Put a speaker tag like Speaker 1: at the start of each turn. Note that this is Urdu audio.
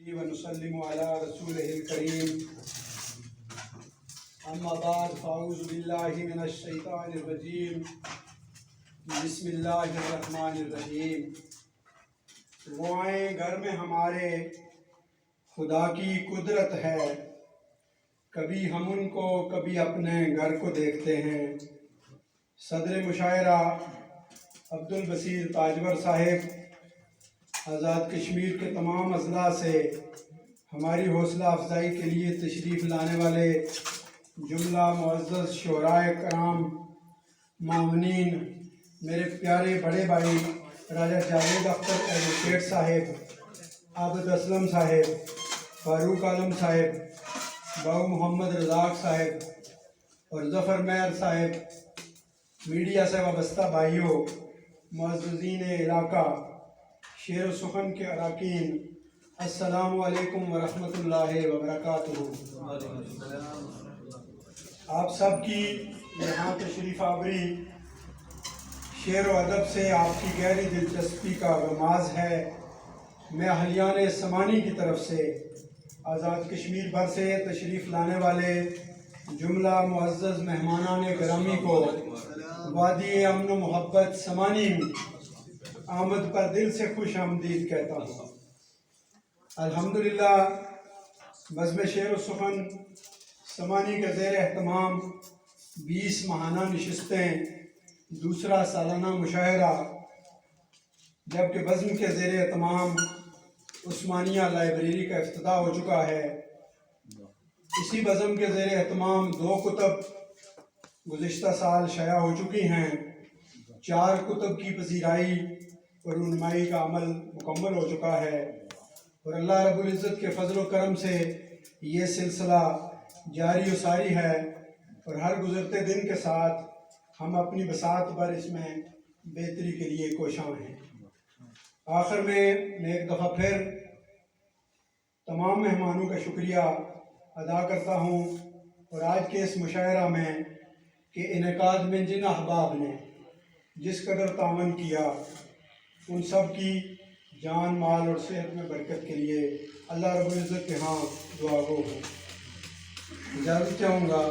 Speaker 1: ونسلم على رسوله الكريم اما بعد فاعوذ باللہ من الشیطان الرجیم بسم اللہ الرحمن الرحیم۔ وہ آئیں گھر میں ہمارے خدا کی قدرت ہے، کبھی ہم ان کو کبھی اپنے گھر کو دیکھتے ہیں۔ صدر مشاعرہ عبدالبصیر تاجور صاحب آزاد کشمیر کے تمام اضلاع سے ہماری حوصلہ افزائی کے لیے تشریف لانے والے جملہ معزز شعراء کرام، معاونین، میرے پیارے بڑے بھائی راجہ جاوید اختر ایڈوکیٹ صاحب، عابد اسلم صاحب، فاروق عالم صاحب، باؤ محمد رزاق صاحب اور ظفر مہر صاحب، میڈیا سے وابستہ بھائیوں، معززین علاقہ، شعر و سخن کے اراکین، السلام علیکم ورحمۃ اللہ وبرکاتہ۔ آپ سب کی یہاں تشریف آوری شعر و ادب سے آپ کی گہری دلچسپی کا رماز ہے۔ میں اہلیان سمانی کی طرف سے آزاد کشمیر بھر سے تشریف لانے والے جملہ معزز مہمانان گرامی کو وادی امن و محبت سمانی آمد پر دل سے خوش آمدید کہتا ہوں۔ الحمدللہ بزم شعر و سخن سمانی کے زیر اہتمام 20 ماہانہ نشستیں، دوسرا سالانہ مشاعرہ، جبکہ بزم کے زیر اہتمام عثمانیہ لائبریری کا افتتاح ہو چکا ہے۔ اسی بزم کے زیر اہتمام 2 کتب گزشتہ سال شائع ہو چکی ہیں، 4 کتب کی پذیرائی اور رونمائی کا عمل مکمل ہو چکا ہے، اور اللہ رب العزت کے فضل و کرم سے یہ سلسلہ جاری و ساری ہے، اور ہر گزرتے دن کے ساتھ ہم اپنی بساط پر اس میں بہتری کے لیے کوشاں ہیں۔ آخر میں ایک دفعہ پھر تمام مہمانوں کا شکریہ ادا کرتا ہوں، اور آج کے اس مشاعرہ میں کہ انعقاد میں جن احباب نے جس قدر تعاون کیا، ان سب کی جان، مال اور صحت میں برکت کے لیے اللہ رب العزت کے ہاں دعا گو ہوں۔ اجازت چاہوں گا۔